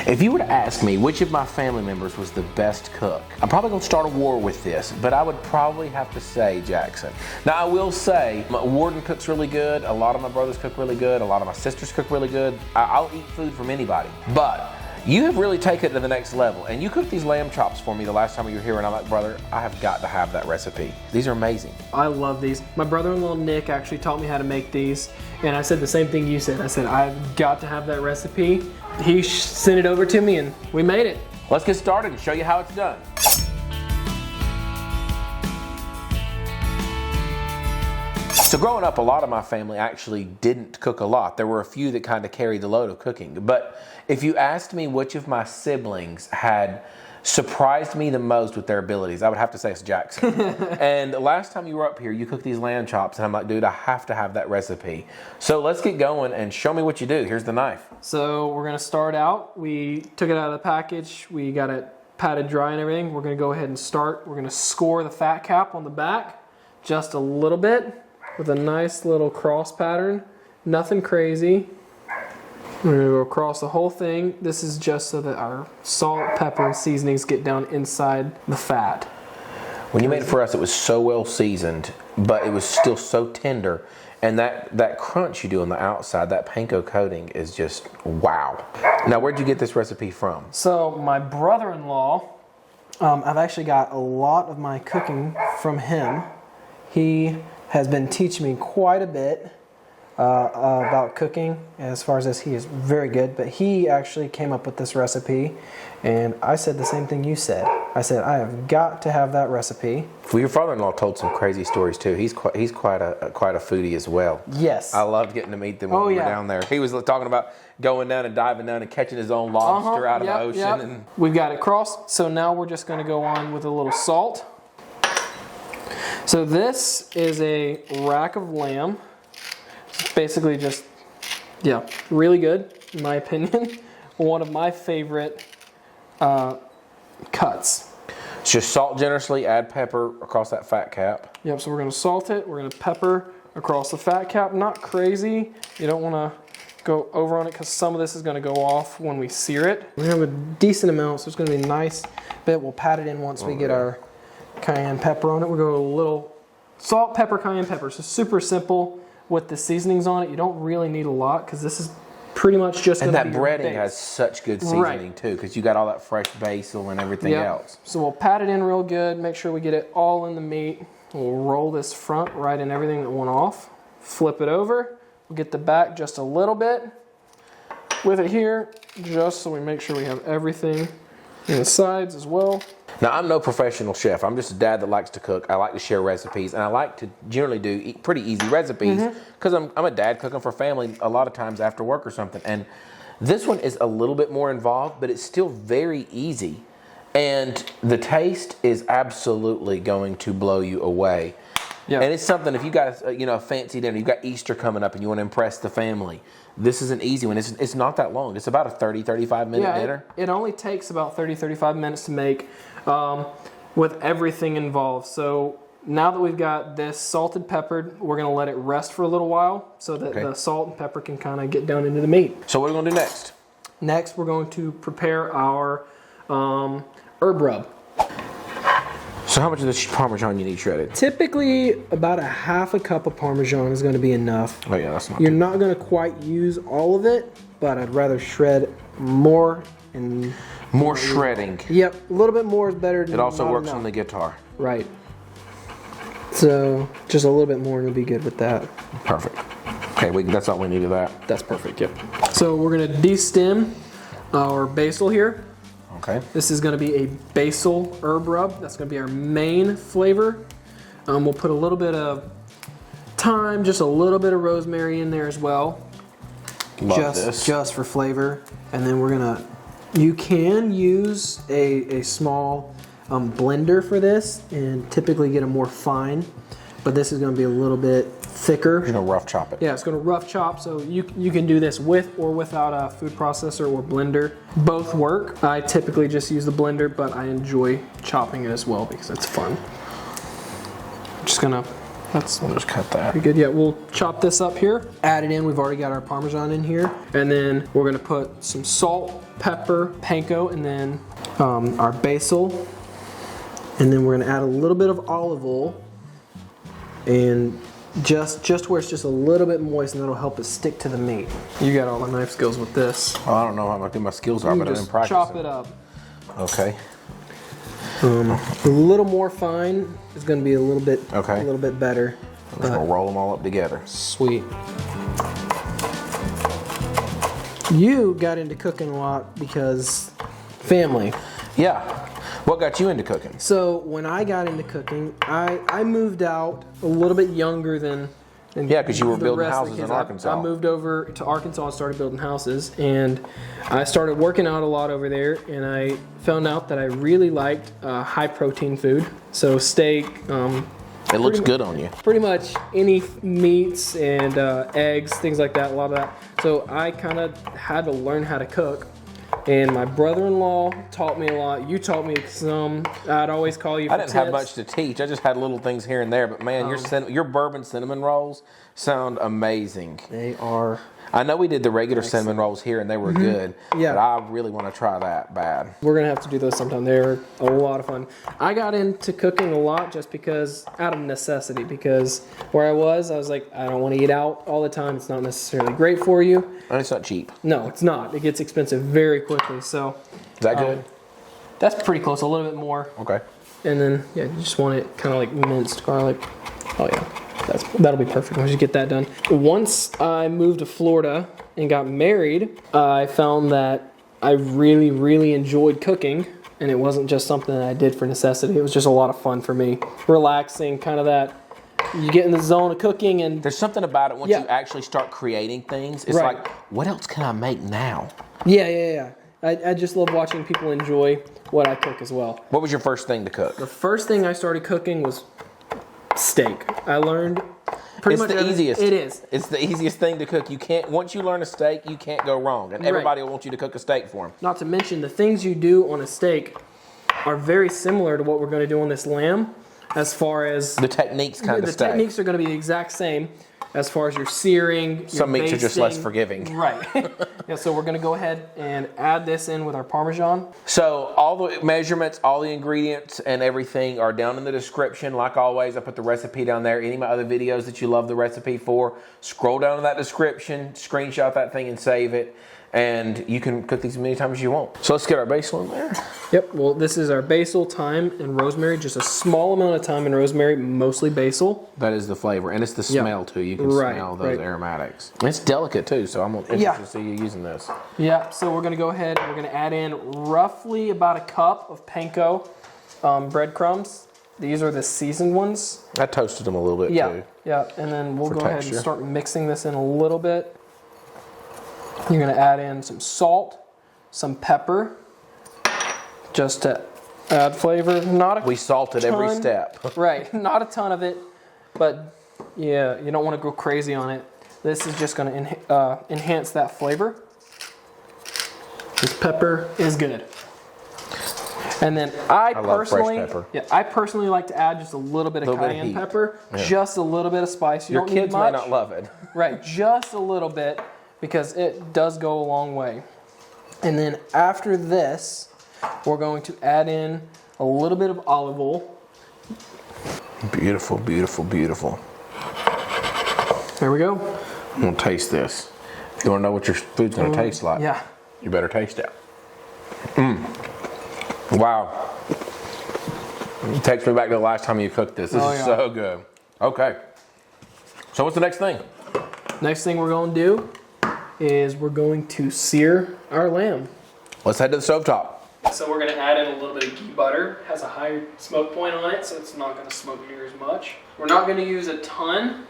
If you were to ask me which of my family members was the best cook, I'm probably going to start a war with this, but I would probably have to say Jackson. Now I will say, Warden cooks really good, a lot of my brothers cook really good, a lot of my sisters cook really good. I'll eat food from anybody, but you have really taken it to the next level, and you cooked these lamb chops for me the last time you were here, and I'm like, brother, I have got to have that recipe. These are amazing. I love these. My brother-in-law Nick actually taught me how to make these, and I said the same thing you said. I said, I've got to have that recipe. He sent it over to me, and we made it. Let's get started and show you how it's done. So growing up, a lot of my family actually didn't cook a lot. There were a few that kind of carried the load of cooking. But if you asked me which of my siblings had surprised me the most with their abilities, I would have to say it's Jackson. And the last time you were up here, you cooked these lamb chops, and I'm like, dude, I have to have that recipe. So let's get going and show me what you do. Here's the knife. So we're gonna start out. We took it out of the package. We got it patted dry and everything. We're gonna go ahead and start. We're gonna score the fat cap on the back just a little bit with a nice little cross pattern. Nothing crazy. We're gonna go across the whole thing. This is just so that our salt, pepper, and seasonings get down inside the fat. When you made it for us, it was so well seasoned, but it was still so tender. And that crunch you do on the outside, that panko coating is just wow. Now, where'd you get this recipe from? So my brother-in-law, I've actually got a lot of my cooking from him. He has been teaching me quite a bit about cooking, as far as he is very good, but he actually came up with this recipe, and I said the same thing you said. I said, I have got to have that recipe. Well, your father-in-law told some crazy stories too. He's quite a foodie as well. Yes. I loved getting to meet them when we were down there. He was talking about going down and diving down and catching his own lobster out of the ocean. Yep. And we've got it crossed, so now we're just going to go on with a little salt. So this is a rack of lamb. It's basically just, really good, in my opinion. One of my favorite cuts. It's just salt generously, add pepper across that fat cap. Yep, so we're going to salt it. We're going to pepper across the fat cap. Not crazy. You don't want to go over on it because some of this is going to go off when we sear it. We have a decent amount, so it's going to be a nice bit. We'll pat it in once we get our cayenne pepper on it. We'll go a little salt, pepper, cayenne pepper. So super simple with the seasonings on it. You don't really need a lot because this is pretty much just going to be And that breading has such good seasoning too, because you got all that fresh basil and everything else. So we'll pat it in real good, make sure we get it all in the meat. We'll roll this front right in everything that went off. Flip it over. We'll get the back just a little bit with it here, just so we make sure we have everything in the sides as well. Now, I'm no professional chef. I'm just a dad that likes to cook. I like to share recipes, and I like to generally do pretty easy recipes because I'm a dad cooking for family a lot of times after work or something. And this one is a little bit more involved, but it's still very easy. And the taste is absolutely going to blow you away. Yeah. And it's something, if you got a fancy dinner, you've got Easter coming up and you want to impress the family, this is an easy one. It's not that long. It's about a 30-35 minute dinner. It only takes about 30-35 minutes to make with everything involved. So now that we've got this salted, peppered, we're going to let it rest for a little while so that the salt and pepper can kind of get down into the meat. So what are we going to do next? Next, we're going to prepare our herb rub. So how much of this Parmesan you need shredded? Typically, about a half a cup of Parmesan is going to be enough. Oh yeah, that's not You're not going to quite use all of it, but I'd rather shred more and... More shredding. Yep, a little bit more is better than It also works enough. on the guitar. Right. So, just a little bit more and we'll be good with that. Perfect. Okay, that's all we need of that. That's perfect, yep. So we're going to de-stem our basil here. Okay. This is going to be a basil herb rub. That's going to be our main flavor. We'll put a little bit of thyme, just a little bit of rosemary in there as well. Love this. Just for flavor. And then we're going to, you can use a small blender for this and typically get them more fine. But this is going to be a little bit thicker. You're going to rough chop it. Yeah, it's going to rough chop, so you can do this with or without a food processor or blender. Both work. I typically just use the blender, but I enjoy chopping it as well because it's fun. I'm just going to That's We'll just cut that. pretty good. Yeah, we'll chop this up here. Add it in. We've already got our Parmesan in here. And then we're gonna put some salt, pepper, panko, and then our basil. And then we're gonna add a little bit of olive oil. And just where it's just a little bit moist, and that'll help it stick to the meat. You got all the knife skills with this. Well, I don't know how good my skills are, You but I've just been practicing. chop it up. Okay. A little more fine is going to be a little bit better. I'm just gonna roll them all up together. Sweet. You got into cooking a lot because family. Yeah. What got you into cooking? So when I got into cooking, I moved out a little bit younger than Yeah, because you were the building rest of the houses in kids. Arkansas. I moved over to Arkansas and started building houses, and I started working out a lot over there, and I found out that I really liked high protein food. So steak. It looks good on you. Pretty much any meats and eggs, things like that, a lot of that. So I kind of had to learn how to cook. And my brother-in-law taught me a lot. You taught me some. I'd always call you for I didn't have much to teach. I just had little things here and there. But man, your bourbon cinnamon rolls sound amazing. They are. I know we did the regular cinnamon rolls here and they were good. Yeah. But I really want to try that bad. We're going to have to do those sometime. They're a lot of fun. I got into cooking a lot just because, out of necessity, because where I was like, I don't want to eat out all the time. It's not necessarily great for you. And it's not cheap. No, it's not. It gets expensive very quickly. So Is that good? that's pretty close, a little bit more. Okay. And then, yeah, you just want it kind of like minced garlic. Oh, yeah. That'll be perfect once you get that done. Once I moved to Florida and got married, I found that I really, really enjoyed cooking. And it wasn't just something that I did for necessity. It was just a lot of fun for me. Relaxing, kind of that. You get in the zone of cooking and... There's something about it once Yeah. you actually start creating things. It's Right. like, what else can I make now? Yeah. I just love watching people enjoy what I cook as well. What was your first thing to cook? The first thing I started cooking was steak. I learned pretty much the easiest. It is. It's the easiest thing to cook. You can't. Once you learn a steak, you can't go wrong, and everybody will want you to cook a steak for them. Not to mention the things you do on a steak are very similar to what we're going to do on this lamb, as far as The techniques kind of the stay. techniques are going to be the exact same as far as your searing. Some your meats are just less basting. forgiving. Right. Yeah. So we're going to go ahead and add this in with our Parmesan. So all the measurements, all the ingredients, and everything are down in the description. Like always, I put the recipe down there. Any of my other videos that you love the recipe for, scroll down to that description, screenshot that thing, and save it. And you can cook these as many times as you want. So let's get our basil in there. Yep. Well, this is our basil, thyme, and rosemary. Just a small amount of thyme and rosemary, mostly basil. That is the flavor, and it's the smell too. You can smell those aromatics. It's delicate too, so I'm interested to see you using this. Yeah. So we're gonna go ahead and we're gonna add in roughly about a cup of panko breadcrumbs. These are the seasoned ones. I toasted them a little bit too. Yeah. And then we'll For go ahead texture. and start mixing this in a little bit. You're gonna add in some salt, some pepper, just to add flavor. Not a We salted every ton. step. Right, not a ton of it, but yeah, you don't want to go crazy on it. This is just going to enhance that flavor. This pepper is good. And then I love fresh personally, pepper. I personally like to add just a little bit of Little bit of cayenne heat. pepper, Yeah. just a little bit of spice. You Your don't need kids much. may not love it. Right, just a little bit, because it does go a long way. And then after this, we're going to add in a little bit of olive oil. Beautiful, beautiful, beautiful. There we go. I'm gonna taste this. If you wanna know what your food's gonna taste like, Yeah. you better taste it. Wow. It takes me back to the last time you cooked this. This is so good. Okay. So what's the next thing? Next thing we're going to do is we're going to sear our lamb. Let's head to the stovetop. So we're going to add in a little bit of ghee butter. It has a higher smoke point on it, so it's not going to smoke near as much. We're not going to use a ton,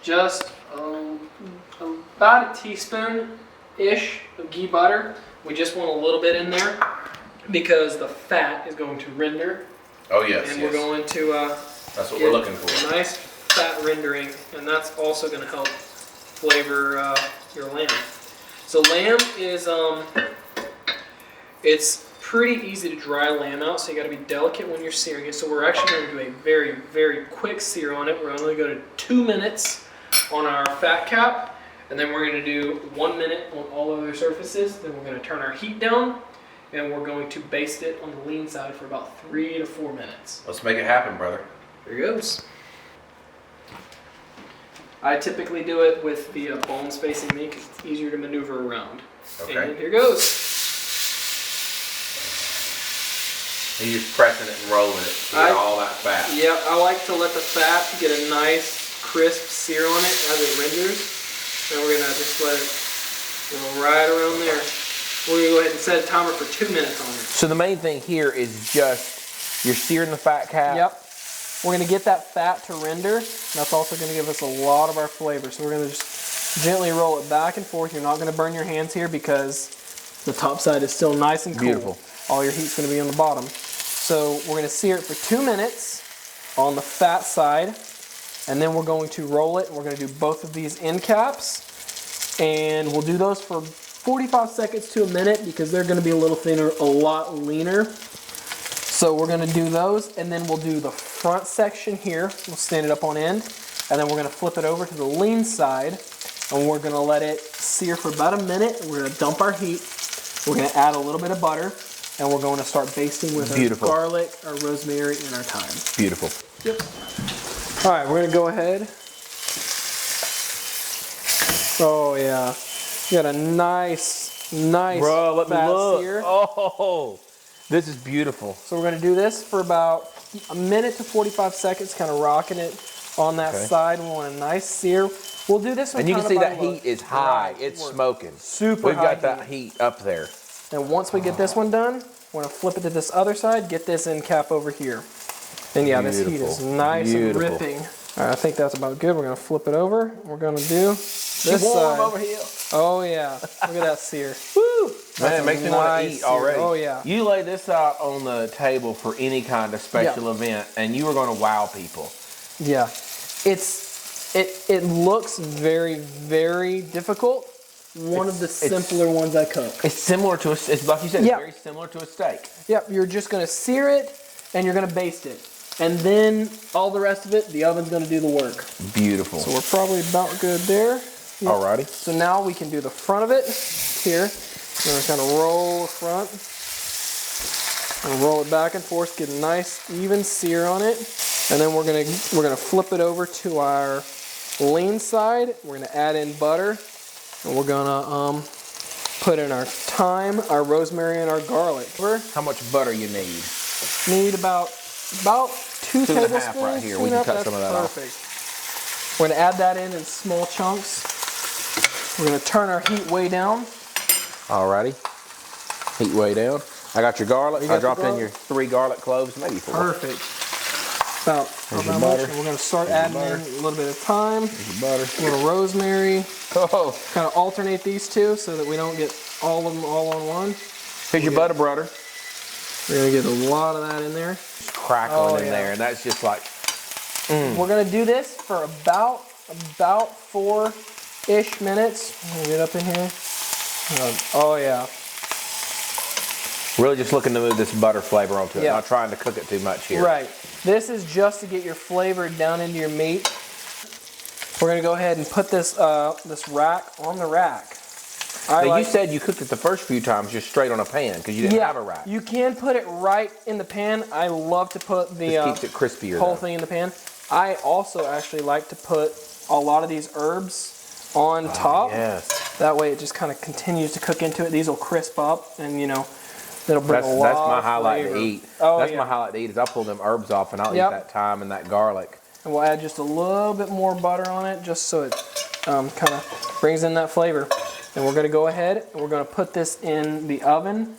just about a teaspoon-ish of ghee butter. We just want a little bit in there because the fat is going to render. Oh yes, And we're going to That's what get we're looking for. a nice fat rendering, and that's also going to help flavor your lamb. So lamb is it's pretty easy to dry lamb out, so you got to be delicate when you're searing it. So we're actually going to do a very, very quick sear on it. We're only going to 2 minutes on our fat cap, and then we're going to do 1 minute on all other surfaces. Then we're going to turn our heat down, and we're going to baste it on the lean side for about 3 to 4 minutes. Let's make it happen, brother. Here goes. I typically do it with the bones facing me because it's easier to maneuver around. Okay. And here goes. And you're just pressing it and rolling it to get all that fat. Yep, I like to let the fat get a nice crisp sear on it as it renders. And we're gonna just let it go right around there. We're gonna go ahead and set a timer for 2 minutes on it. So the main thing here is just, you're searing the fat cap. Yep. We're gonna get that fat to render. That's also gonna give us a lot of our flavor. So we're gonna just gently roll it back and forth. You're not gonna burn your hands here because the top side is still nice and cool. Beautiful. All your heat's gonna be on the bottom. So we're gonna sear it for 2 minutes on the fat side, and then we're going to roll it. We're gonna do both of these end caps, and we'll do those for 45 seconds to a minute because they're gonna be a little thinner, a lot leaner. So we're gonna do those, and then we'll do the front section here. We'll stand it up on end, and then we're gonna flip it over to the lean side, and we're gonna let it sear for about a minute. We're gonna dump our heat. We're gonna add a little bit of butter, and we're going to start basting with our garlic, our rosemary, and our thyme. Beautiful. Yep. All right, we're gonna go ahead. Oh yeah, you got a nice Bro, let me fat look. sear. Oh, this is beautiful. So we're gonna do this for about a minute to 45 seconds, kind of rocking it on that side. We want a nice sear. We'll do this one. And you can kind see of that by the heat is high. It's smoking. Super We've high got that heat up there. And once we get this one done, we're gonna flip it to this other side, get this end cap over here. And yeah, this heat is nice and ripping. All right, I think that's about good. We're gonna flip it over. We're gonna do this side. over here. Oh yeah, look at that sear. Woo! Man, it makes me want to eat sear. already. Oh yeah. You lay this out on the table for any kind of special event, and you are going to wow people. Yeah, it looks very, very difficult. One of the simpler ones I cook. It's similar to it's like you said. It's very similar to a steak. Yep, you're just gonna sear it and you're gonna baste it, and then all the rest of it, the oven's gonna do the work. Beautiful. So we're probably about good there. Yep. Alrighty. So now we can do the front of it here. We're gonna kind of roll the front and roll it back and forth, get a nice even sear on it, and then we're gonna flip it over to our lean side. We're gonna add in butter, and we're gonna put in our thyme, our rosemary, and our garlic. How much butter you need? Need about 2 2.5 tablespoons. right here. We can cut some of that off. Perfect. We're gonna add that in small chunks. We're gonna turn our heat way down. Alrighty. Heat way down. I got your garlic. I dropped in your 3 garlic cloves, maybe 4. Perfect. About your much. butter. And we're gonna start adding in a little bit of thyme, There's your butter. a little rosemary. Oh, Kind of alternate these two so that we don't get all of them all on one. here's your butter, brother. We're gonna get a lot of that in there. Crackling in there, and that's just like. We're gonna do this for about 4-ish minutes. We'll get up in here. Oh yeah. Really just looking to move this butter flavor onto it, Yeah. not trying to cook it too much here. Right. This is just to get your flavor down into your meat. We're gonna go ahead and put this this rack on the rack. Now you said you cooked it the first few times just straight on a pan because you didn't have a rack. You can put it right in the pan. I love to put the Just keeps it crispier. whole thing in the pan. I also actually like to put a lot of these herbs on top. Yes. That way it just kind of continues to cook into it. These will crisp up, and you know, it'll bring That's a lot my of highlight flavor. to eat. Oh, That's yeah. my highlight to eat is I'll pull them herbs off and I'll eat that thyme and that garlic. And we'll add just a little bit more butter on it just so it kind of brings in that flavor. And we're going to go ahead and we're going to put this in the oven.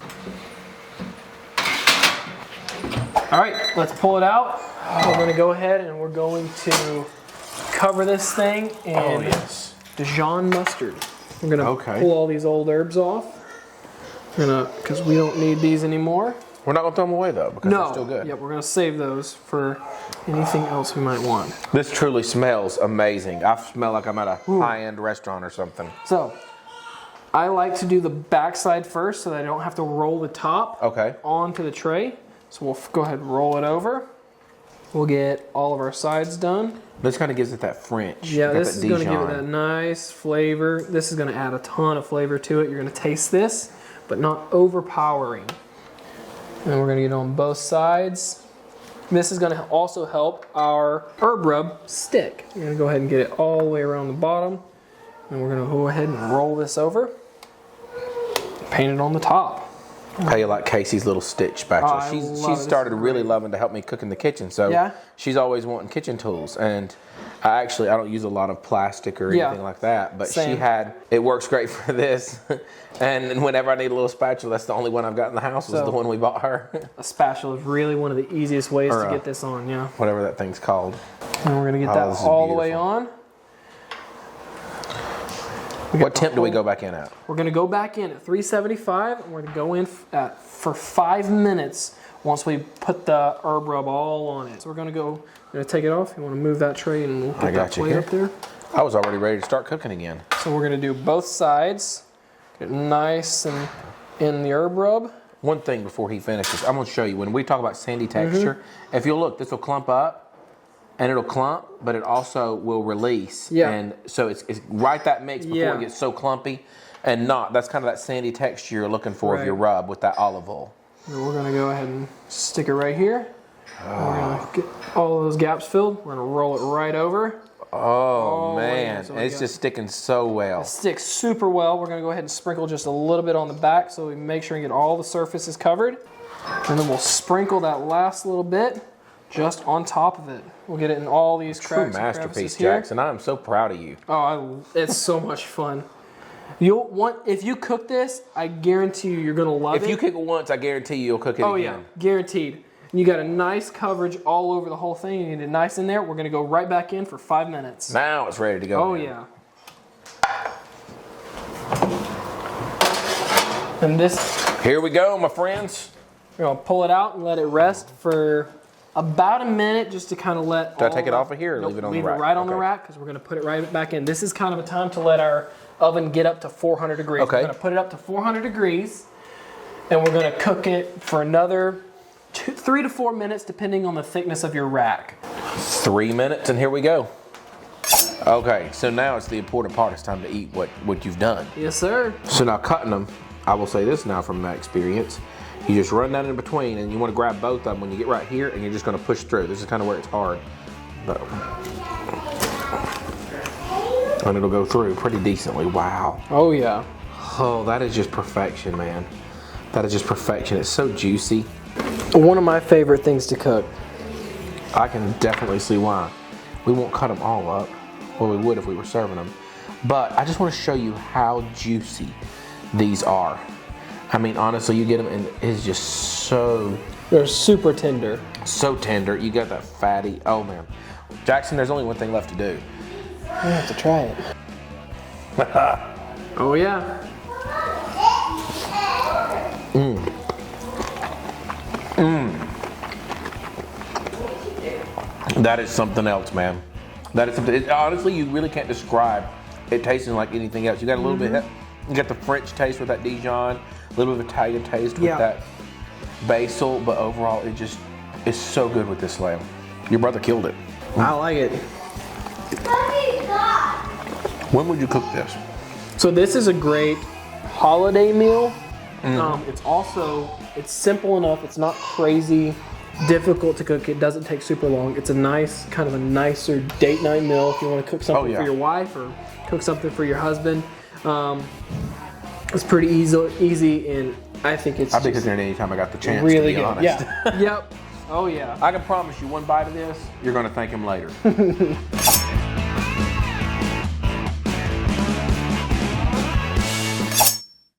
All right, let's pull it out. We're going to go ahead and we're going to cover this thing in Dijon mustard. We're going to pull all these old herbs off because we don't need these anymore. We're not going to throw them away though because they're still good. Yep, we're going to save those for anything else we might want. This truly smells amazing. I smell like I'm at a high-end restaurant or something. So, I like to do the backside first so that I don't have to roll the top onto the tray. So we'll go ahead and roll it over. We'll get all of our sides done. This kind of gives it that French. Yeah, this is going to give it that nice flavor. This is going to add a ton of flavor to it. You're going to taste this, but not overpowering. And we're going to get it on both sides. This is going to also help our herb rub stick. You're going to go ahead and get it all the way around the bottom. And we're going to go ahead and roll this over. Paint it on the top. How you like Casey's little stitch spatula? She's started really loving to help me cook in the kitchen. So she's always wanting kitchen tools. And I don't use a lot of plastic or anything like that. But it works great for this. And whenever I need a little spatula, that's the only one I've got in the house was the one we bought her. A spatula is really one of the easiest ways to get this on, whatever that thing's called. And we're going to get that all the way on. What temp do we go back in at? We're going to go back in at 375, and we're going to go in for 5 minutes once we put the herb rub all on it. So we're going to take it off. You want to move that tray and we'll put that plate up there. I was already ready to start cooking again. So we're going to do both sides. Get it nice and in the herb rub. One thing before he finishes, I'm going to show you. When we talk about sandy texture, if you'll look, this will clump up. And it'll clump, but it also will release. Yeah. And so it's right that mix before it gets so clumpy and not. That's kind of that sandy texture you're looking for of your rub with that olive oil. And we're going to go ahead and stick it right here. Oh. We're going to get all of those gaps filled. We're going to roll it right over. Oh man, so it's just sticking so well. It sticks super well. We're going to go ahead and sprinkle just a little bit on the back so we make sure we get all the surfaces covered. And then we'll sprinkle that last little bit just on top of it. We'll get it in all these cracks. True masterpiece, Jackson. I am so proud of you. Oh, it's so much fun. If you cook this, I guarantee you're gonna love it. If you cook it once, I guarantee you'll cook it again. Oh yeah, guaranteed. And you got a nice coverage all over the whole thing. You get it nice in there. We're gonna go right back in for 5 minutes. Now it's ready to go. Oh yeah. And this. Here we go, my friends. We're gonna pull it out and let it rest for about a minute just to kind of let. Do I take it off of here or leave it on the rack? Leave it right on the rack because we're going to put it right back in. This is kind of a time to let our oven get up to 400 degrees. Okay. We're going to put it up to 400 degrees and we're going to cook it for another 3 to 4 minutes depending on the thickness of your rack. 3 minutes and here we go. Okay, so now it's the important part. It's time to eat what you've done. Yes, sir. So now cutting them, I will say this now from my experience. You just run down in between and you want to grab both of them when you get right here and you're just going to push through. This is kind of where it's hard. And it'll go through pretty decently. Wow. Oh yeah. Oh, that is just perfection, man. That is just perfection. It's so juicy. One of my favorite things to cook. I can definitely see why. We won't cut them all up. Well, we would if we were serving them. But I just want to show you how juicy these are. I mean, honestly, you get them and it's just so... They're super tender. So tender. You got that fatty... Oh, man. Jackson, there's only one thing left to do. You have to try it. Oh, yeah. That is something else, man. That is something... honestly, you really can't describe it tasting like anything else. You got a little bit... You got the French taste with that Dijon, a little bit of Italian taste with that basil, but overall it just is so good with this lamb. Your brother killed it. I like it. When would you cook this? So this is a great holiday meal. It's simple enough. It's not crazy difficult to cook. It doesn't take super long. It's a nice, kind of a nicer date night meal if you want to cook something for your wife or cook something for your husband. It's pretty easy, and I think it's. I'd be cooking it anytime I got the chance. Really to be good. honest. Yeah. Yep. Oh yeah. I can promise you, one bite of this, you're going to thank him later.